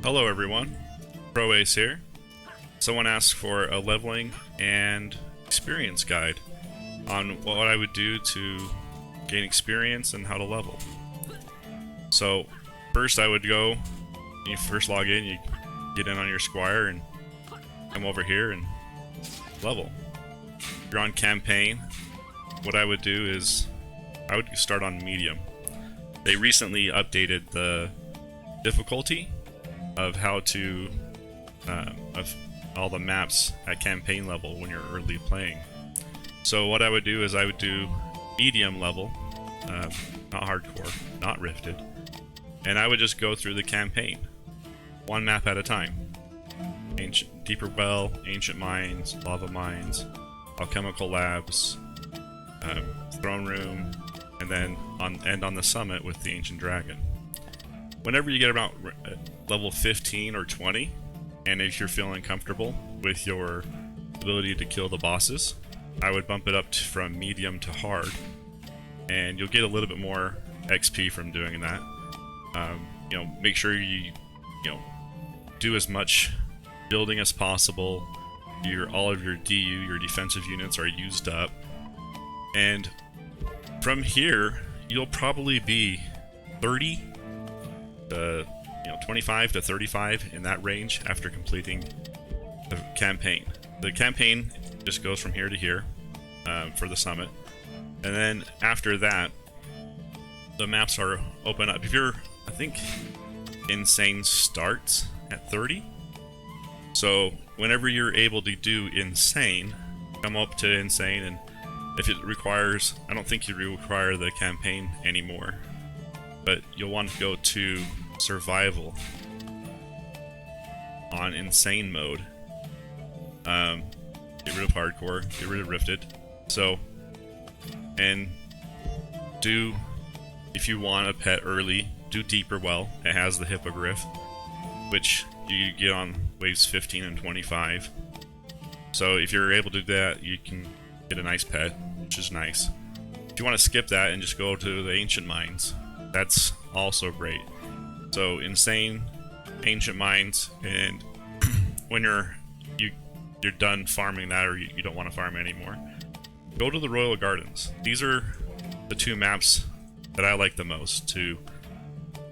Hello everyone, Pro Ace here. Someone asked for a leveling and experience guide on what I would do to gain experience and how to level. So first I would go, when you first log in, you get in on your squire and come over here and level. If you're on campaign, what I would do is I would start on medium. They recently updated the difficulty of how to of all the maps at campaign level when you're early playing. So what I would do is I would do medium level, not hardcore, not rifted, and I would just go through the campaign, one map at a time. Ancient Deeper Well, Ancient Mines, Lava Mines, Alchemical Labs, Throne Room, and then end on the summit with the Ancient Dragon. Whenever you get about level 15 or 20, and if you're feeling comfortable with your ability to kill the bosses, I would bump it up from medium to hard, and you'll get a little bit more XP from doing that. Make sure you do as much building as possible. All of your DU, your defensive units, are used up, and from here you'll probably be 30 to 25 to 35 in that range after completing the campaign. The campaign just goes from here to here for the summit, and then after that the maps are open up. I think Insane starts at 30, so whenever you're able to do Insane, come up to Insane, and if it requires, I don't think you require the campaign anymore, but you'll want to go to survival on insane mode. Get rid of hardcore, get rid of rifted. So, and do, if you want a pet early, do Deeper Well. It has the hippogriff, which you get on waves 15 and 25. So if you're able to do that, you can get a nice pet, which is nice. If you want to skip that and just go to the Ancient Mines, that's also great. So Insane, Ancient Mines, and when you're done farming that, or you don't want to farm anymore, go to the Royal Gardens. These are the two maps that I like the most to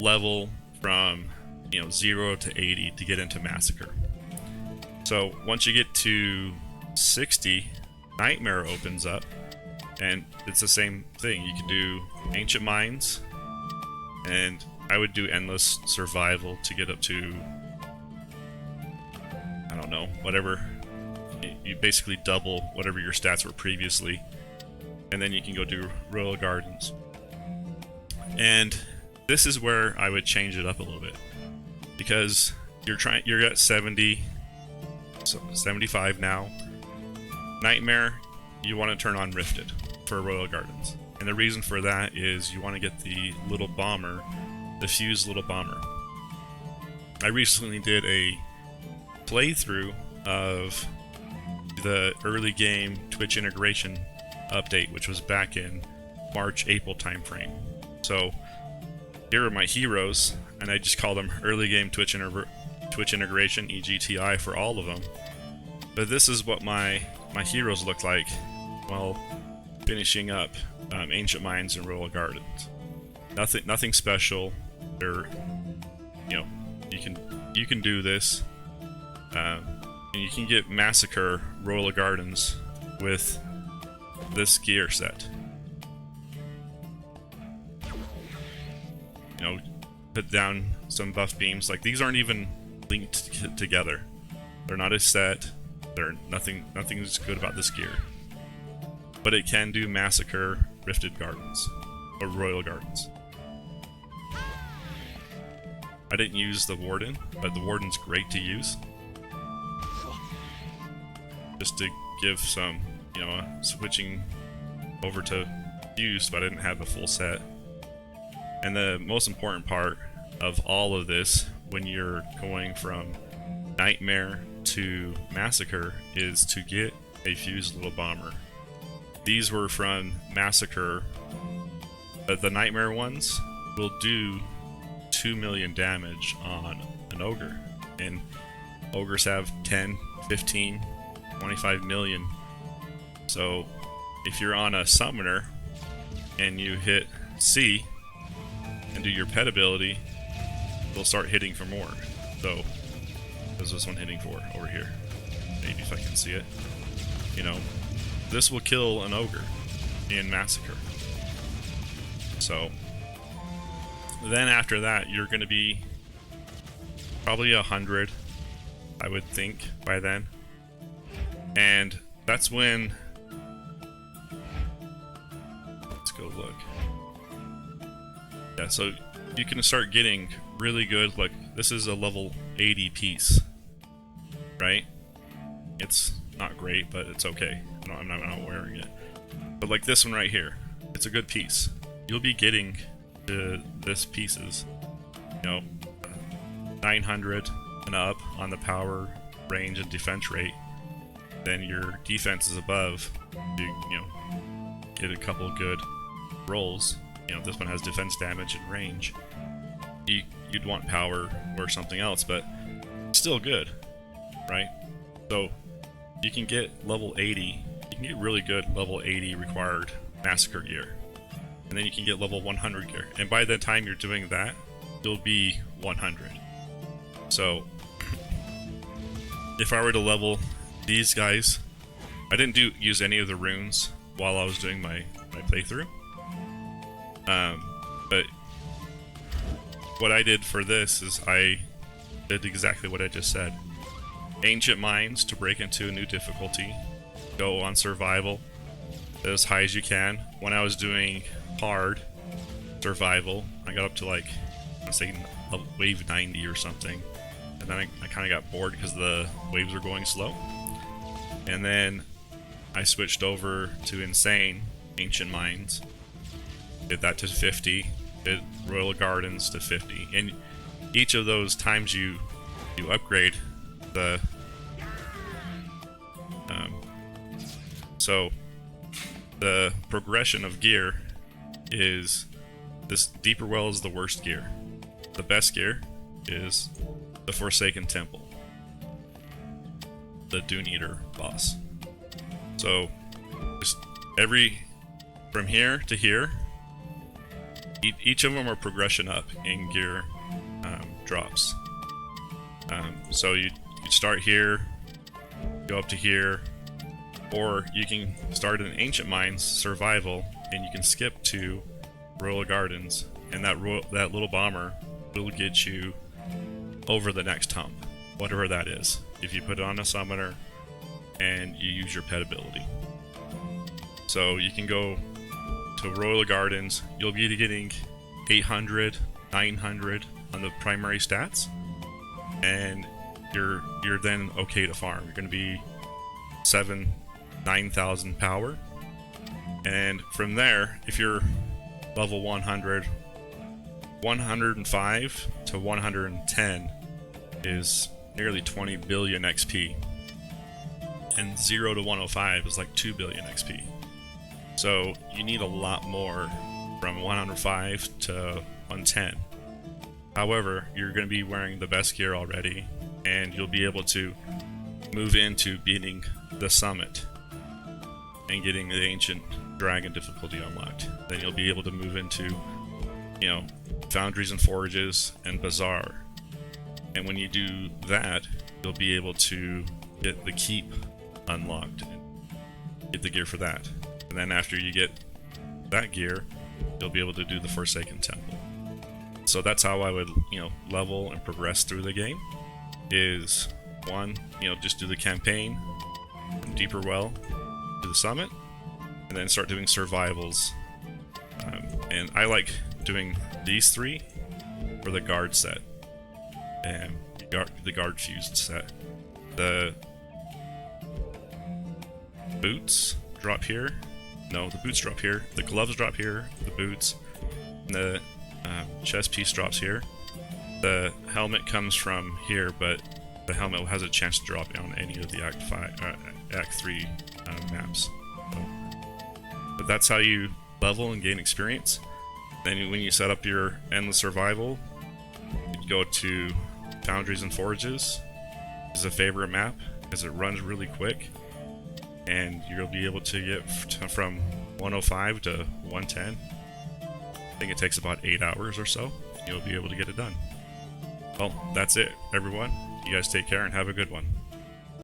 level from 0 to 80 to get into Massacre. So once you get to 60, Nightmare opens up, and it's the same thing. You can do Ancient Mines, and I would do Endless Survival to get up to, I don't know, whatever. You basically double whatever your stats were previously, and then you can go do Royal Gardens. And this is where I would change it up a little bit, because you're at 70, so 75 now. Nightmare, you want to turn on Rifted for Royal Gardens, and the reason for that is you want to get the little bomber, the fused little bomber. I recently did a playthrough of the early game Twitch integration update, which was back in March-April timeframe. So here are my heroes, and I just call them early game Twitch integration, EGTI, for all of them. But this is what my heroes look like while finishing up Ancient Mines and Royal Gardens. Nothing special. They're, you can do this, and you can get Massacre Royal Gardens with this gear set. Put down some buff beams. Like, these aren't even linked together. They're not a set. Nothing's good about this gear. But it can do Massacre Rifted Gardens or Royal Gardens. I didn't use the Warden, but the Warden's great to use. Just to give some, switching over to Fused, but I didn't have the full set. And the most important part of all of this, when you're going from Nightmare to Massacre, is to get a fused little bomber. These were from Massacre, but the Nightmare ones will do 2 million damage on an ogre. And ogres have 10, 15, 25 million. So if you're on a summoner and you hit C and do your pet ability, they'll start hitting for more. So there's this one hitting for over here. Maybe if I can see it. You know, this will kill an ogre in Massacre. So then after that, you're going to be probably 100, I would think, by then. And that's when... Let's go look. Yeah, so you can start getting really good, like, this is a level 80 piece, right? It's not great, but it's okay. I'm not wearing it. But like this one right here, it's a good piece. You'll be getting this pieces, you know, 900 and up on the power, range, and defense rate. Then your defense is above. You know, get a couple good rolls. You know, this one has defense, damage, and range. You'd want power or something else, but still good, right? So you can get level 80. You can get really good level 80 required Massacre gear. And then you can get level 100 gear. And by the time you're doing that, you'll be 100. So if I were to level these guys, I didn't use any of the runes while I was doing my playthrough. But what I did for this is I did exactly what I just said. Ancient Mines to break into a new difficulty. Go on survival as high as you can. When I was doing hard survival, I got up to like, let's say wave 90 or something. And then I kind of got bored because the waves were going slow. And then I switched over to Insane Ancient Mines. Did that to 50. Did Royal Gardens to 50. And each of those times you upgrade the... so the progression of gear is this Deeper Well is the worst gear. The best gear is the Forsaken Temple, the Dune Eater boss. So just from here to here, each of them are progression up in gear drops. So you start here, go up to here, or you can start in Ancient Mines survival and you can skip to Royal Gardens, and that little bomber will get you over the next hump, whatever that is, if you put it on a summoner and you use your pet ability. So you can go to Royal Gardens, you'll be getting 800, 900 on the primary stats, and you're then okay to farm. You're going to be 9,000 power, and from there, if you're level 100, 105 to 110 is nearly 20 billion XP, and 0 to 105 is like 2 billion XP. So you need a lot more from 105 to 110. However, you're going to be wearing the best gear already, and you'll be able to move into beating the summit and getting the Ancient Dragon difficulty unlocked. Then you'll be able to move into, you know, Foundries and Forges and Bazaar. And when you do that, you'll be able to get the Keep unlocked and get the gear for that. And then after you get that gear, you'll be able to do the Forsaken Temple. So that's how I would, you know, level and progress through the game. Is one, you know, just do the campaign from Deeper Well to the summit, and then start doing survivals. And I like doing these three for the guard set and the guard fused set. The boots drop here. No, the boots drop here. The gloves drop here. The boots. And the chest piece drops here. The helmet comes from here, but the helmet has a chance to drop on any of the Act 3 maps. So, but that's how you level and gain experience. Then when you set up your endless survival, go to Foundries and Forges. It's a favorite map because it runs really quick, and you'll be able to get from 105 to 110. I think it takes about 8 hours or so. You'll be able to get it done. Well, that's it, everyone. You guys take care and have a good one.